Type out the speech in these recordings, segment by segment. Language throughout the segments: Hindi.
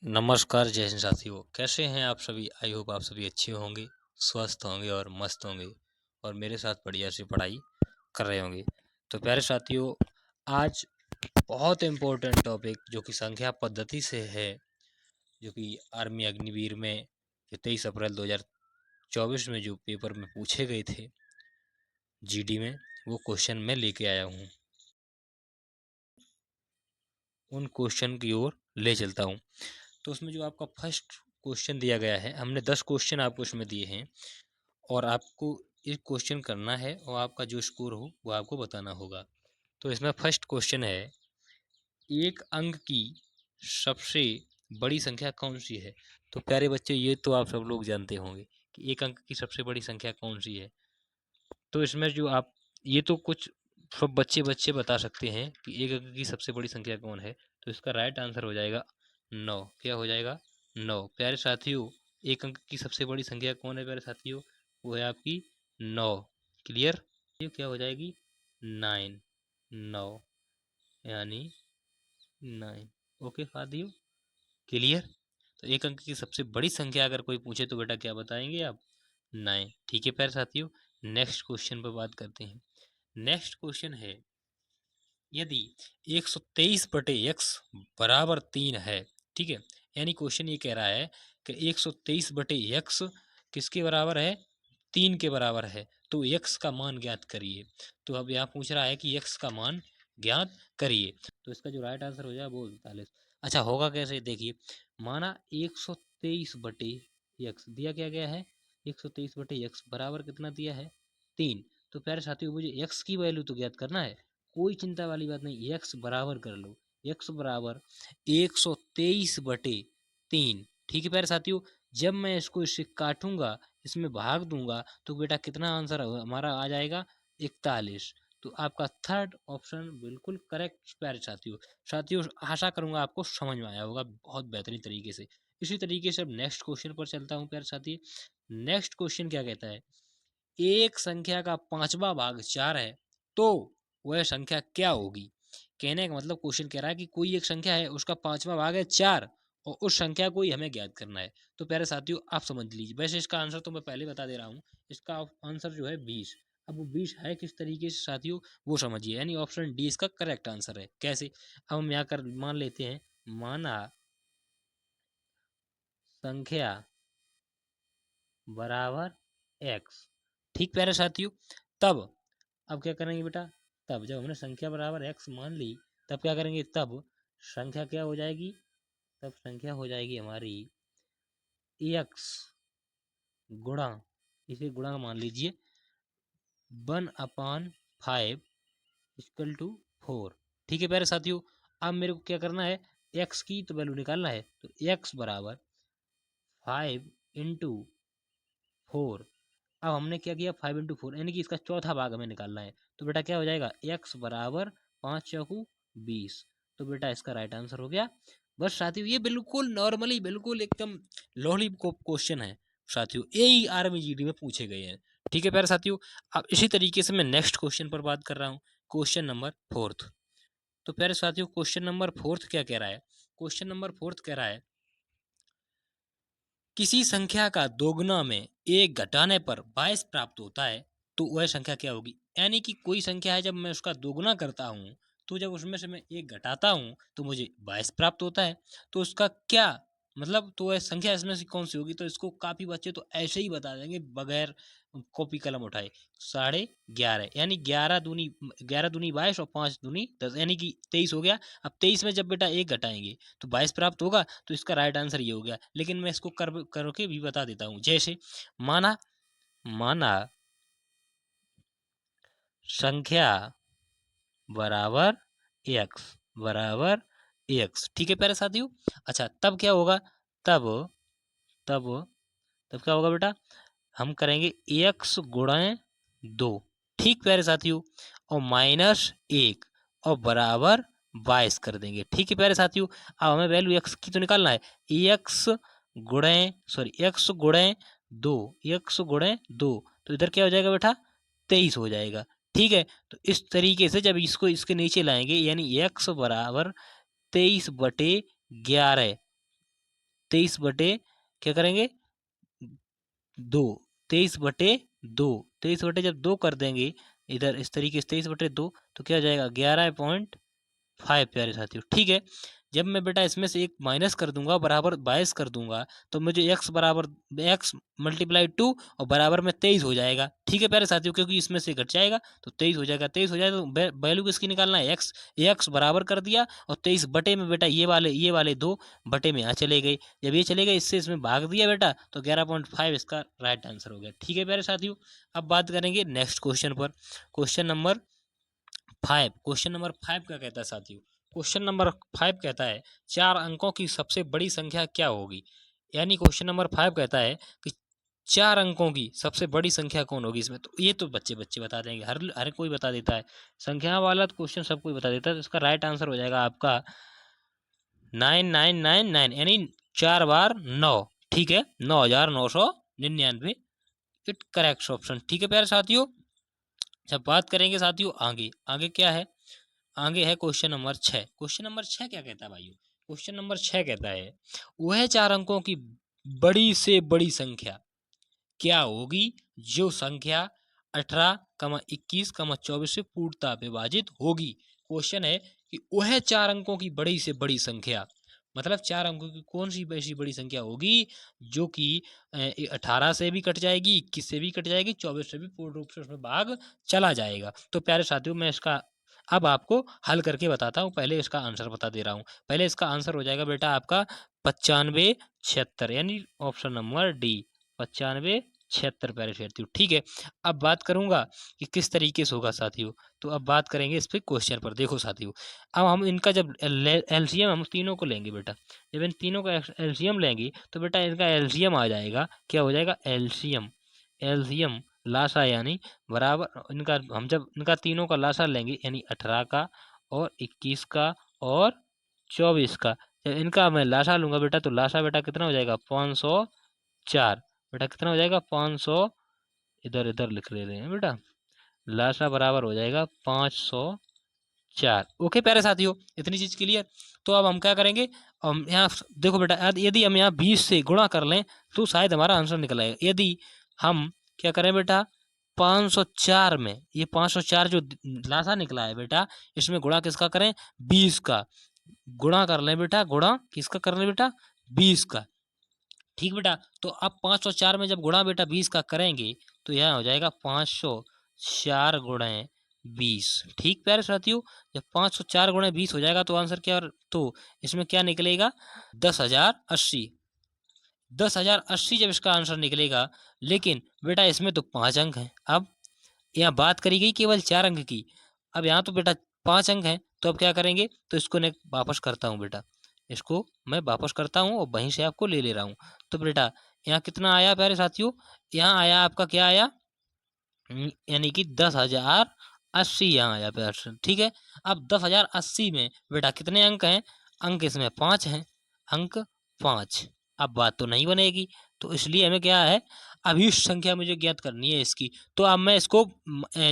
नमस्कार जय हिंद साथियों, कैसे हैं आप सभी। आई होप आप सभी अच्छे होंगे, स्वस्थ होंगे और मस्त होंगे और मेरे साथ बढ़िया से पढ़ाई कर रहे होंगे। तो प्यारे साथियों, आज बहुत इम्पोर्टेंट टॉपिक जो कि संख्या पद्धति से है, जो कि आर्मी अग्निवीर में 23 अप्रैल 2024 में जो पेपर में पूछे गए थे जीडी में, वो क्वेश्चन मैं लेके आया हूँ। उन क्वेश्चन की ओर ले चलता हूँ। तो उसमें जो आपका फर्स्ट क्वेश्चन दिया गया है, हमने 10 क्वेश्चन आपको उसमें दिए हैं और आपको एक क्वेश्चन करना है और आपका जो स्कोर हो वो आपको बताना होगा। तो इसमें फर्स्ट क्वेश्चन है, एक अंक की सबसे बड़ी संख्या कौन सी है। तो प्यारे बच्चे, ये तो आप सब लोग जानते होंगे कि एक अंक की सबसे बड़ी संख्या कौन सी है। तो इसमें जो आप, ये तो कुछ सब बच्चे बच्चे बता सकते हैं कि एक अंक की सबसे बड़ी संख्या कौन है। तो इसका राइट आंसर हो जाएगा 9। क्या हो जाएगा? 9। प्यारे साथियों, एक अंक की सबसे बड़ी संख्या कौन है प्यारे साथियों? वो है आपकी 9। क्लियर? ये क्या हो जाएगी? 9। 9 यानी 9। ओके साथियों, क्लियर? तो एक अंक की सबसे बड़ी संख्या अगर कोई पूछे तो बेटा क्या बताएंगे आप? 9। ठीक है प्यारे साथियों, नेक्स्ट क्वेश्चन पर बात करते हैं। नेक्स्ट क्वेश्चन है, यदि 123 बटे x बराबर 3 है, ठीक है, यानी क्वेश्चन ये कह रहा है कि 123 बटे x किसके बराबर है? 3 के बराबर है। तो x का मान ज्ञात करिए। तो अब यहाँ पूछ रहा है कि x का मान ज्ञात करिए। तो इसका जो राइट आंसर हो जाए वो 45। अच्छा, होगा कैसे? देखिए, माना 123 बटे x दिया क्या गया है? 123 बटे x बराबर कितना दिया है? 3। तो प्यारे साथियों, मुझे x की वैल्यू तो ज्ञात करना है। कोई चिंता वाली बात नहीं, x बराबर कर लो। x बराबर 123 बटे 3। ठीक है प्यारे साथियों, जब मैं इसको इससे काटूंगा, इसमें भाग दूंगा, तो बेटा कितना आंसर हमारा आ जाएगा? 41। तो आपका थर्ड ऑप्शन बिल्कुल करेक्ट प्यारे साथियों। साथियों, आशा करूंगा आपको समझ में आया होगा बहुत बेहतरीन तरीके से। इसी तरीके से अब नेक्स्ट क्वेश्चन पर चलता हूँ प्यारे साथी। नेक्स्ट क्वेश्चन क्या कहता है, एक संख्या का पांचवा भाग 4 है तो वह संख्या क्या होगी। कहने का मतलब, क्वेश्चन कह रहा है कि कोई एक संख्या है, उसका पांचवा भाग है 4 और उस संख्या को ही हमें ज्ञात करना है। तो प्यारे साथियों, आप समझ लीजिए, वैसे इसका आंसर तो मैं पहले बता दे रहा हूँ। इसका आंसर जो है 20। अब वो 20 है किस तरीके से साथियों, वो समझिए। यानी ऑप्शन डी इसका करेक्ट आंसर है। कैसे? अब हम यहाँ कर मान लेते हैं, माना संख्या बराबर x। ठीक प्यारे साथियों, तब अब क्या करेंगे बेटा? तब जब हमने संख्या बराबर x मान ली, तब क्या करेंगे? तब संख्या क्या हो जाएगी? तब संख्या हो जाएगी हमारी x गुणा, इसे गुणा मान लीजिए, 1/5 इक्वल टू 4। ठीक है प्यारे साथियों, अब मेरे को क्या करना है? x की तो वैल्यू निकालना है। तो x बराबर 5 इंटू 4। अब हमने क्या किया? 5 इंटू 4 यानी कि इसका चौथा भाग हमें निकालना है। तो बेटा क्या हो जाएगा? x बराबर 5 चौकू 20। तो बेटा इसका राइट आंसर हो गया। बस साथियों, ये बिल्कुल नॉर्मली, बिल्कुल एकदम लॉलीपॉप क्वेश्चन है साथियों, यही आर्मी जीडी में पूछे गए हैं। ठीक है प्यारे साथियों, अब इसी तरीके से मैं नेक्स्ट क्वेश्चन पर बात कर रहा हूँ, क्वेश्चन नंबर 4। तो प्यारे साथियों, क्वेश्चन नंबर 4 क्या कह रहा है? क्वेश्चन नंबर 4 कह रहा है, किसी संख्या का दोगुना में एक घटाने पर 22 प्राप्त होता है तो वह संख्या क्या होगी। यानी कि कोई संख्या है, जब मैं उसका दोगुना करता हूँ तो जब उसमें से मैं एक घटाता हूँ तो मुझे 22 प्राप्त होता है। तो उसका क्या मतलब, तो वह संख्या इसमें से कौन सी होगी। तो इसको काफी बच्चे तो ऐसे ही बता देंगे बगैर कॉपी कलम उठाए। 11.5 यानी 11 दूनी 22 और 5 दूनी 10 यानी कि 23 हो गया। अब 23 में जब बेटा एक घटाएंगे तो 22 प्राप्त होगा। तो इसका राइट आंसर ये हो गया। लेकिन मैं इसको करके भी बता देता हूँ। जैसे माना माना संख्या बराबर x। ठीक है प्यारे साथियों। अच्छा, तब क्या होगा? तब तब तब क्या होगा बेटा? हम करेंगे x गुणा 2। ठीक प्यारे साथियों, और -1 और बराबर 22 कर देंगे। ठीक है प्यारे साथियों, अब हमें वैल्यू x की तो निकालना है। x गुणे x गुणे 2, x गुणे 2, तो इधर क्या हो जाएगा बेटा? 23 हो जाएगा। ठीक है, तो इस तरीके से जब इसको इसके नीचे लाएंगे, यानी x बराबर 23/11 23 बटे क्या करेंगे 2, 23/2, 23 जब 2 कर देंगे इधर इस तरीके से 23/2 तो क्या हो जाएगा 11.5 प्यारे साथियों। ठीक है, जब मैं बेटा इसमें से एक माइनस कर दूंगा बराबर 22 कर दूंगा तो मुझे x बराबर x मल्टीप्लाई 2 और बराबर में 23 हो जाएगा। ठीक है प्यारे साथियों, क्योंकि इसमें से घट जाएगा तो 23 हो जाएगा। 23 हो जाएगा तो वैल्यू किसकी निकालना है x बराबर कर दिया और 23 बटे में बेटा ये वाले 2 बटे में यहाँ चले गए। जब ये चले गए इससे इसमें भाग दिया बेटा तो 11.5 इसका राइट आंसर हो गया। ठीक है प्यारे साथियों, अब बात करेंगे नेक्स्ट क्वेश्चन पर। क्वेश्चन नंबर 5 क्या कहता है साथियों? क्वेश्चन नंबर 5 कहता है 4 अंकों की सबसे बड़ी संख्या क्या होगी। यानी क्वेश्चन नंबर 5 कहता है कि 4 अंकों की सबसे बड़ी संख्या कौन होगी इसमें। तो ये तो बच्चे बता देंगे, हर कोई बता देता है, संख्या वाला तो क्वेश्चन सब कोई बता देता है। तो इसका राइट आंसर हो जाएगा आपका 9999, यानी 4 बार 9। ठीक है, 9999 इट करेक्ट ऑप्शन। ठीक है प्यारे साथियों, जब बात करेंगे साथियों आगे क्या है, आगे है क्वेश्चन नंबर 6। क्वेश्चन नंबर 6 क्या कहता है भाइयों? क्वेश्चन नंबर 6 कहता है वह 4 अंकों की बड़ी से बड़ी संख्या क्या होगी जो संख्या 18, 21, 24 से पूर्णतः विभाजित होगी। क्वेश्चन है कि वह 4 अंकों की बड़ी से बड़ी संख्या, मतलब 4 अंकों की कौन सी ऐसी बड़ी संख्या होगी जो कि 18 से भी कट जाएगी, 21 से भी कट जाएगी, 24 से भी पूर्ण रूप से उसमें भाग चला जाएगा। तो प्यारे साथियों मैं इसका अब आपको हल करके बताता हूँ, पहले इसका आंसर बता दे रहा हूँ। पहले इसका आंसर हो जाएगा बेटा आपका 95 76, यानी ऑप्शन नंबर डी 95 76 प्यारे साथियों। ठीक है, अब बात करूंगा कि किस तरीके से होगा साथियों। तो अब बात करेंगे इस पे क्वेश्चन पर। देखो साथियों, अब हम इनका जब एलसीएम हम तीनों को लेंगे बेटा, जब इन तीनों का एलसीएम लेंगे तो बेटा इनका एलसीएम आ जाएगा, क्या हो जाएगा एलसीएम, एलसीएम लासा यानी बराबर इनका, हम जब इनका तीनों का लासा लेंगे यानी 18 का और 21 का और 24 का, जब इनका मैं लासा लूंगा बेटा तो लासा बेटा कितना हो जाएगा 504। बेटा कितना हो जाएगा 500, इधर इधर लिख ले रहे हैं बेटा, लासा बराबर हो जाएगा 504। ओके प्यारे साथियों, इतनी चीज क्लियर। तो अब हम क्या करेंगे, हम यहाँ देखो बेटा यदि हम यहाँ 20 से गुणा कर लें तो शायद हमारा आंसर निकल आएगा। यदि हम क्या करें बेटा 504 में ये 504 जो लासा निकला है बेटा, इसमें गुणा किसका करें 20 का, गुणा कर लें बेटा, गुणा किसका कर लें बेटा 20 का। ठीक बेटा, तो अब 504 में जब गुणा बेटा 20 का करेंगे तो यह हो जाएगा 504 गुणे 20। ठीक प्यारे साथियों, जब 504 गुणे 20 हो जाएगा तो आंसर क्या, तो इसमें क्या निकलेगा 10,080। 10,080 जब इसका आंसर निकलेगा, लेकिन बेटा इसमें तो 5 अंक हैं। अब यहाँ बात करी गई केवल 4 अंक की, अब यहाँ तो बेटा 5 अंक हैं। तो अब क्या करेंगे, तो इसको मैं वापस करता हूँ बेटा, इसको मैं वापस करता हूँ और वहीं से आपको ले ले रहा हूँ। तो बेटा यहाँ कितना आया प्यारे साथियों, यहाँ आया आपका क्या आया, यानी कि 10,080 यहाँ आया प्यारे। ठीक है, अब 10,080 में बेटा कितने अंक हैं, अंक इसमें 5 हैं, अंक 5। अब बात तो नहीं बनेगी, तो इसलिए हमें क्या है अभीष्ट संख्या मुझे ज्ञात करनी है इसकी। तो अब मैं इसको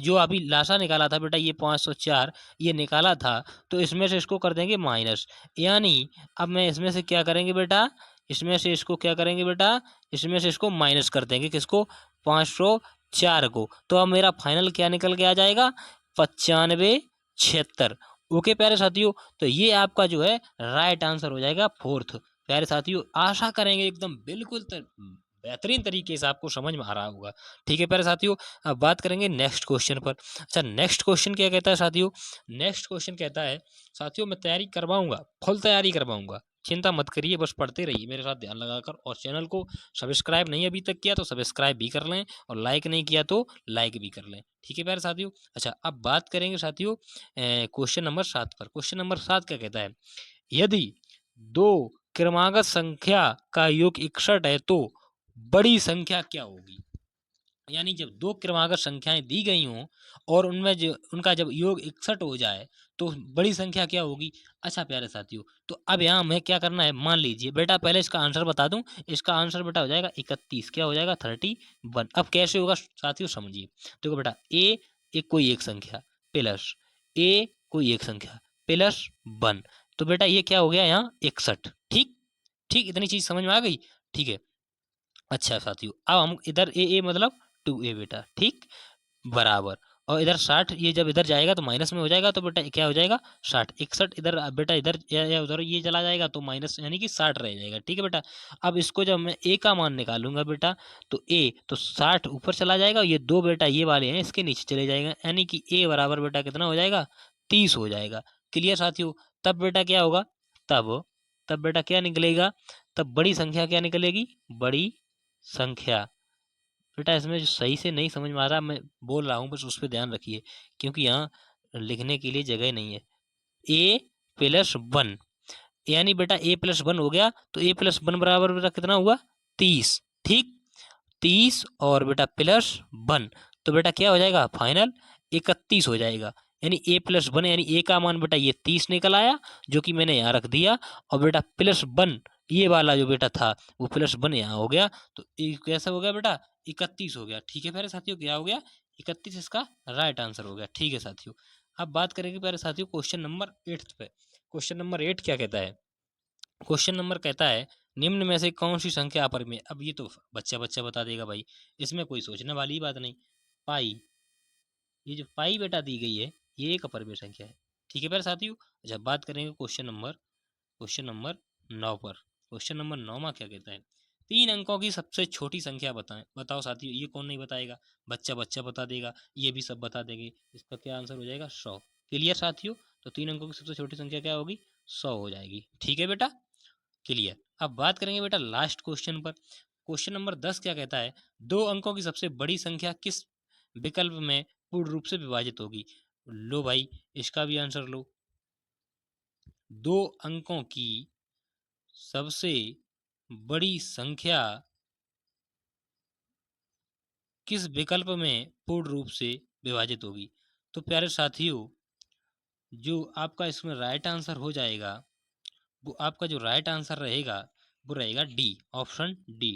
जो अभी लासा निकाला था बेटा ये 504 ये निकाला था, तो इसमें से इसको कर देंगे माइनस, यानी अब मैं इसमें से क्या करेंगे बेटा, इसमें से इसको क्या करेंगे बेटा, इसमें से इसको माइनस कर देंगे किसको 504 को। तो अब मेरा फाइनल क्या निकल के आ जाएगा 95 76। ओके प्यारे साथियों, तो ये आपका जो है राइट आंसर हो जाएगा फोर्थ। प्यारे साथियों आशा करेंगे एकदम बिल्कुल बेहतरीन तरीके से आपको समझ में आ रहा होगा। ठीक है प्यारे साथियों, अब बात करेंगे नेक्स्ट क्वेश्चन पर। अच्छा नेक्स्ट क्वेश्चन क्या कहता है साथियों, नेक्स्ट क्वेश्चन कहता है साथियों मैं तैयारी करवाऊंगा, फुल तैयारी करवाऊंगा, चिंता मत करिए, बस पढ़ते रहिए मेरे साथ ध्यान लगाकर। और चैनल को सब्सक्राइब नहीं अभी तक किया तो सब्सक्राइब भी कर लें, और लाइक नहीं किया तो लाइक भी कर लें। ठीक है प्यारे साथियों, अच्छा अब बात करेंगे साथियों क्वेश्चन नंबर 7 पर। क्वेश्चन नंबर 7 क्या कहता है, यदि दो क्रमागत संख्या का योग 61 है तो बड़ी संख्या क्या होगी। यानी जब दो क्रमागत संख्याएं दी गई हों और उनमें जो उनका जब योग 61 हो जाए तो बड़ी संख्या क्या होगी। अच्छा प्यारे साथियों, तो अब यहाँ हमें क्या करना है, मान लीजिए बेटा पहले इसका आंसर बता दूं, इसका आंसर बेटा हो जाएगा 31, क्या हो जाएगा 31। अब कैसे होगा साथियों समझिए, देखो बेटा ए एक कोई एक संख्या प्लस ए कोई एक संख्या प्लस 1, तो बेटा ये क्या हो गया यहाँ 61। ठीक ठीक, इतनी चीज़ समझ में आ गई? ठीक है। अच्छा साथियों, अब हम इधर ए मतलब 2a बेटा, ठीक, बराबर, और इधर 60, ये जब इधर जाएगा तो माइनस में हो जाएगा, तो बेटा क्या हो जाएगा 60, 61 इधर बेटा, इधर या उधर ये चला जाएगा तो माइनस यानी कि 60 रह जाएगा। ठीक है बेटा। अब इसको जब मैं a का मान निकालूंगा बेटा, तो a तो 60 ऊपर चला जाएगा, ये दो बेटा ये वाले हैं इसके नीचे चले जाएगा, यानी कि a बराबर बेटा कितना हो जाएगा 30 हो जाएगा। क्लियर साथियों। तब बेटा क्या होगा, तब तब बेटा क्या निकलेगा, तब बड़ी संख्या क्या निकलेगी, बड़ी संख्या। बेटा इसमें जो सही से नहीं समझ में आ रहा, मैं बोल रहा हूँ बस उस पर ध्यान रखिए, क्योंकि यहाँ लिखने के लिए जगह नहीं है। a प्लस 1, यानी बेटा a प्लस 1 हो गया, तो a प्लस 1 बराबर बेटा कितना हुआ 30, ठीक, 30 और बेटा प्लस 1, तो बेटा क्या हो जाएगा फाइनल 31 हो जाएगा। यानी a प्लस 1 यानी a का मान बेटा ये 30 निकल आया, जो कि मैंने यहाँ रख दिया, और बेटा प्लस 1 ये वाला जो बेटा था वो प्लस 1 यहाँ हो गया, तो कैसा हो गया बेटा 31 हो गया। ठीक है प्यारे साथियों, क्या हो गया 31, इसका राइट आंसर हो गया। ठीक है साथियों। अब बात करेंगे प्यारे साथियों क्वेश्चन नंबर 8 पे। क्वेश्चन नंबर 8 क्या कहता है, क्वेश्चन नंबर कहता है निम्न में से कौन सी संख्या अपरिमेय। अब ये तो बच्चा बच्चा बता देगा भाई, इसमें कोई सोचने वाली बात नहीं। पाई, ये जो पाई बेटा दी गई है ये एक अपरिमेय संख्या है। ठीक है प्यारे साथियों। जब बात करेंगे क्वेश्चन नंबर 9 पर। क्वेश्चन नंबर 9 में क्या कहता है, 3 अंकों की सबसे छोटी संख्या बताएं। बताओ साथियों, ये कौन नहीं बताएगा, बच्चा बच्चा बता देगा, ये भी सब बता देंगे। इसका क्या आंसर हो जाएगा 100। क्लियर साथियों। तो 3 अंकों की सबसे छोटी संख्या क्या होगी 100 हो जाएगी। ठीक है बेटा, क्लियर। अब बात करेंगे बेटा लास्ट क्वेश्चन पर। क्वेश्चन नंबर 10 क्या कहता है, 2 अंकों की सबसे बड़ी संख्या किस विकल्प में पूर्ण रूप से विभाजित होगी। लो भाई, इसका भी आंसर लो। 2 अंकों की सबसे बड़ी संख्या किस विकल्प में पूर्ण रूप से विभाजित होगी। तो प्यारे साथियों, जो आपका इसमें राइट आंसर हो जाएगा, वो आपका जो राइट आंसर रहेगा वो रहेगा डी, ऑप्शन डी।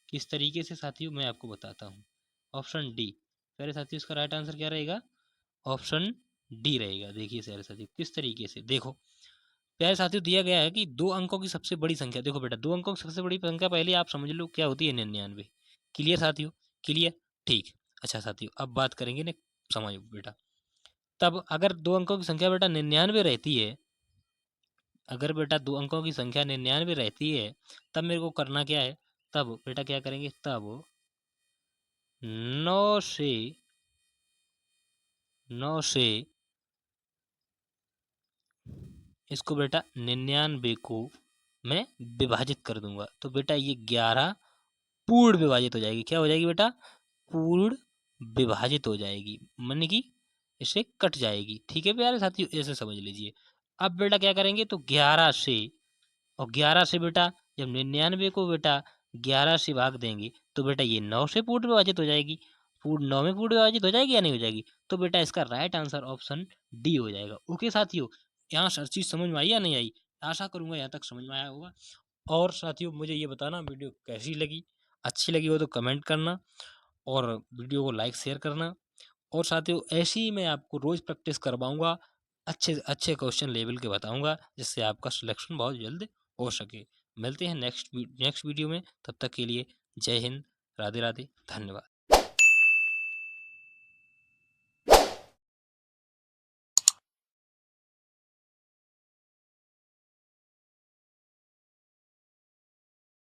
किस तरीके से साथियों, मैं आपको बताता हूँ। ऑप्शन डी प्यारे साथियों, इसका राइट आंसर क्या रहेगा, ऑप्शन डी रहेगा। देखिए प्यारे साथियों किस तरीके से, देखो प्यारे साथियों दिया गया है कि 2 अंकों की सबसे बड़ी संख्या। देखो बेटा 2 अंकों की सबसे बड़ी संख्या पहले आप समझ लो क्या होती है 99। क्लियर साथियों, क्लियर, ठीक। अच्छा साथियों, अब बात करेंगे ना, समझो बेटा, तब अगर 2 अंकों की संख्या बेटा 99 रहती है, अगर बेटा 2 अंकों की संख्या 99 रहती है, तब मेरे को करना क्या है, तब बेटा क्या करेंगे, तब 9 से 9 से इसको बेटा 99 को मैं विभाजित कर दूंगा, तो बेटा ये 11 पूर्ण विभाजित हो जाएगी। क्या हो जाएगी बेटा, पूर्ण विभाजित हो जाएगी, मन की इसे कट जाएगी। ठीक है प्यारे साथियों, ऐसे समझ लीजिए। अब बेटा क्या करेंगे, तो 11 से, और 11 से बेटा जब 99 को बेटा 11 से भाग देंगे, तो बेटा ये 9 से पूर्ण विभाजित हो जाएगी। पूर्ण 9 में पूर्ण विभाजित हो जाएगी या नहीं हो जाएगी। तो बेटा इसका राइट आंसर ऑप्शन डी हो जाएगा। ओके साथियों, यहाँ हर चीज समझ में आई या नहीं आई, आशा करूंगा यहाँ तक समझ में आया होगा। और साथियों मुझे ये बताना वीडियो कैसी लगी, अच्छी लगी हो तो कमेंट करना, और वीडियो को लाइक शेयर करना। और साथियों ऐसे ही मैं आपको रोज प्रैक्टिस करवाऊंगा, अच्छे अच्छे क्वेश्चन लेवल के बताऊंगा, जिससे आपका सिलेक्शन बहुत जल्द हो सके। मिलते हैं नेक्स्ट वीडियो में, तब तक के लिए जय हिंद, राधे राधे, धन्यवाद।